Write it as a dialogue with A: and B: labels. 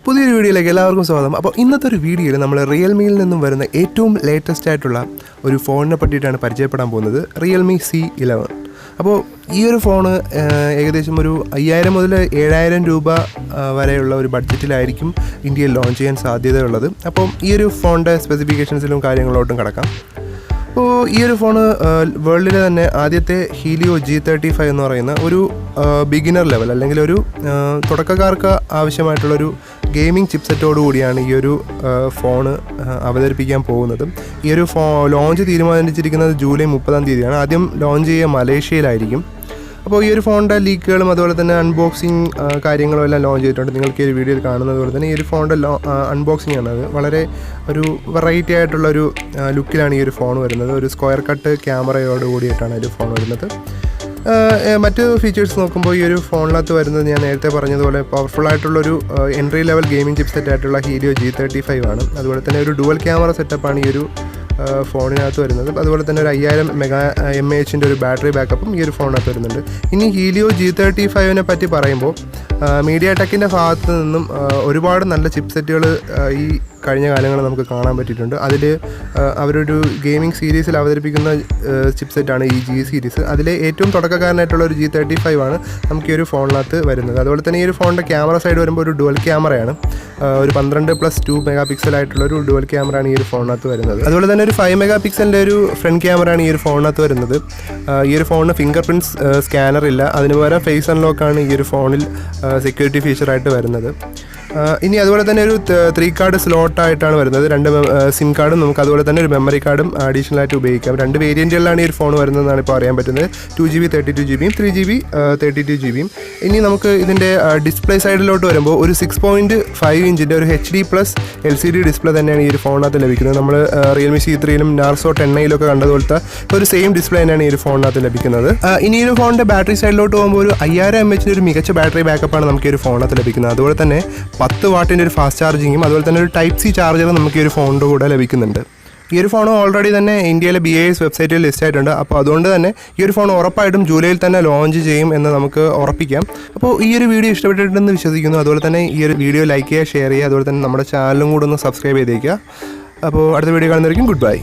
A: പുതിയൊരു വീഡിയോയിലേക്ക് എല്ലാവർക്കും സ്വാഗതം. അപ്പോൾ ഇന്നത്തെ ഒരു വീഡിയോയിൽ നമ്മൾ റിയൽമിയിൽ നിന്നും വരുന്ന ഏറ്റവും ലേറ്റസ്റ്റ് ആയിട്ടുള്ള ഒരു ഫോണിനെ പറ്റിയിട്ടാണ് പരിചയപ്പെടാൻ പോകുന്നത്. Realme C11. അപ്പോൾ ഈ ഒരു ഫോണ് ഏകദേശം ഒരു 5000 മുതൽ 7000 രൂപ വരെയുള്ള ഒരു ബഡ്ജറ്റിലായിരിക്കും ഇന്ത്യയിൽ ലോഞ്ച് ചെയ്യാൻ സാധ്യതയുള്ളത്. അപ്പം ഈ ഒരു ഫോണിൻ്റെ സ്പെസിഫിക്കേഷൻസിലും കാര്യങ്ങളോട്ടും കിടക്കാം. അപ്പോൾ ഈ ഒരു ഫോണ് വേൾഡിലെ തന്നെ ആദ്യത്തെ ഹീലിയോ G35 എന്ന് പറയുന്ന ഒരു ബിഗിനർ ലെവൽ അല്ലെങ്കിൽ ഒരു തുടക്കക്കാർക്ക് ആവശ്യമായിട്ടുള്ളൊരു ഗെയിമിംഗ് ചിപ്സെറ്റോടു കൂടിയാണ് ഈ ഒരു ഫോണ് അവതരിപ്പിക്കാൻ പോകുന്നത്. ഈ ഒരു ലോഞ്ച് തീരുമാനിച്ചിരിക്കുന്നത് ജൂലൈ 30-ാം തീയതിയാണ്. ആദ്യം ലോഞ്ച് ചെയ്യുക മലേഷ്യയിലായിരിക്കും. അപ്പോൾ ഈ ഒരു ഫോണിൻ്റെ ലീക്കുകളും അതുപോലെ തന്നെ അൺബോക്സിങ് കാര്യങ്ങളും എല്ലാം ലോഞ്ച് ചെയ്തിട്ടുണ്ട്. നിങ്ങൾക്ക് ഈ ഒരു വീഡിയോയിൽ കാണുന്നത് പോലെ തന്നെ ഈ ഒരു ഫോണിൻ്റെ അൺബോക്സിംഗ് ആണ്. അത് വളരെ ഒരു വെറൈറ്റി ആയിട്ടുള്ളൊരു ലുക്കിലാണ് ഈ ഒരു ഫോൺ വരുന്നത്. ഒരു സ്ക്വയർ കട്ട് ക്യാമറയോട് കൂടിയിട്ടാണ് ഈ ഒരു ഫോൺ വരുന്നത്. മറ്റ് ഫീച്ചേഴ്സ് നോക്കുമ്പോൾ ഈ ഒരു ഫോണിനകത്ത് വരുന്നത് ഞാൻ നേരത്തെ പറഞ്ഞതുപോലെ പവർഫുള്ളായിട്ടുള്ളൊരു എൻട്രി ലെവൽ ഗെയിമിംഗ് ചിപ്സെറ്റ് ആയിട്ടുള്ള ഹീലിയോ G35 ആണ്. അതുപോലെ തന്നെ ഒരു ഡുവൽ ക്യാമറ സെറ്റപ്പാണ് ഈ ഒരു ഫോണിനകത്ത് വരുന്നത്. അതുപോലെ തന്നെ ഒരു 5000 mAh ഒരു ബാറ്ററി ബാക്കപ്പും ഈ ഒരു ഫോണിനകത്ത് വരുന്നുണ്ട്. ഇനി ഹീലിയോ G35 പറ്റി പറയുമ്പോൾ മീഡിയ ടെക്കിൻ്റെ ഭാഗത്ത് നിന്നും ഒരുപാട് നല്ല ചിപ്സെറ്റുകൾ ഈ കഴിഞ്ഞ കാലങ്ങളിൽ നമുക്ക് കാണാൻ പറ്റിയിട്ടുണ്ട്. അതിൽ അവരൊരു ഗെയിമിംഗ് സീരീസിൽ അവതരിപ്പിക്കുന്ന ചിപ്സെറ്റാണ് ഈ G സീരീസ്. അതിലെ ഏറ്റവും തുടക്കക്കാരനായിട്ടുള്ള ഒരു G35 ആണ് നമുക്ക് ഈ ഒരു ഫോണിനകത്ത് വരുന്നത്. അതുപോലെ തന്നെ ഈ ഒരു ഫോണിൻ്റെ ക്യാമറ സൈഡ് വരുമ്പോൾ ഒരു ഡുവൽ ക്യാമറയാണ്. ഒരു 12+2 MP ആയിട്ടുള്ളൊരു ഡുവൽ ക്യാമറയാണ് ഈ ഒരു ഫോണിനകത്ത് വരുന്നത്. അതുപോലെ തന്നെ ഒരു 5 MP ഒരു ഫ്രണ്ട് ക്യാമറയാണ് ഈ ഒരു ഫോണിനകത്ത് വരുന്നത്. ഈ ഒരു ഫോണിന് ഫിംഗർ പ്രിൻറ്റ്സ് സ്കാനർ ഇല്ല. അതിന് പകരം ഫേസ് അൺലോക്കാണ് ഈ ഒരു ഫോണിൽ സെക്യൂരിറ്റി ഫീച്ചറായിട്ട് വരുന്നത്. ഇനി അതുപോലെ തന്നെ ഒരു 3 കാർഡ് സ്ലോട്ടായിട്ടാണ് വരുന്നത്. 2 സിം കാർഡും നമുക്ക് അതുപോലെ തന്നെ ഒരു മെമ്മറി കാർഡും അഡീഷണൽ ആയിട്ട് ഉപയോഗിക്കാം. 2 വേരിയൻറ്റുകളിലാണ് ഈ ഒരു ഫോൺ വരുന്നതെന്നാണ് ഇപ്പോൾ അറിയാൻ പറ്റുന്നത്. 2GB 32GB 3GB 32GB. ഇനി നമുക്ക് ഇതിൻ്റെ ഡിസ്പ്ലേ സൈഡിലോട്ട് വരുമ്പോൾ ഒരു 6.5 ഇഞ്ചിൻ്റെ ഒരു HD+ LCD ഡിസ്പ്ലേ തന്നെയാണ് ഈ ഒരു ഫോണിനകത്ത് ലഭിക്കുന്നത്. നമ്മൾ റിയൽമി C3-ലും നാർസോ 10i കണ്ടതുപോലത്തെ ഒരു സെയിം ഡിസ്പ്ലേ തന്നെയാണ് ഈ ഒരു ഫോണിനകത്ത് ലഭിക്കുന്നത്. ഇനി ഈ ഒരു ഫോണിൻ്റെ ബാറ്ററി സൈഡിലോട്ട് പോകുമ്പോൾ ഒരു 5000 mAh ഒരു മികച്ച ബാറ്ററി ബാക്കപ്പാണ് നമുക്ക് ഈ ഒരു ഫോണിനകത്ത് ലഭിക്കുന്നത്. അതുപോലെ തന്നെ 10 വാട്ടിൻ്റെ ഒരു ഫാസ്റ്റ് ചാർജിങ്ങും അതുപോലെ തന്നെ ഒരു Type-C ചാർജറും നമുക്ക് ഈ ഒരു ഫോണിൻ്റെ കൂടെ ലഭിക്കുന്നുണ്ട്. ഈ ഒരു ഫോൺ ഓൾറെഡി തന്നെ ഇന്ത്യയിലെ BIS വെബ്സൈറ്റിൽ ലിസ്റ്റ് ആയിട്ടുണ്ട്. അപ്പോൾ അതുകൊണ്ട് തന്നെ ഈ ഒരു ഫോൺ ഉറപ്പായിട്ടും ജൂലൈയിൽ തന്നെ ലോഞ്ച് ചെയ്യും എന്ന് നമുക്ക് ഉറപ്പിക്കാം. അപ്പോൾ ഈ ഒരു വീഡിയോ ഇഷ്ടപ്പെട്ടിട്ടുണ്ടെന്ന് വിശ്വസിക്കുന്നു. അതുപോലെ തന്നെ ഈ ഒരു വീഡിയോ ലൈക്ക് ചെയ്യുക, ഷെയർ ചെയ്യുക, അതുപോലെ തന്നെ നമ്മുടെ ചാനലും കൂടെ ഒന്ന് സബ്സ്ക്രൈബ് ചെയ്തേക്കുക. അപ്പോൾ അടുത്ത വീഡിയോ കാണുന്നതായിരിക്കും. Good bye.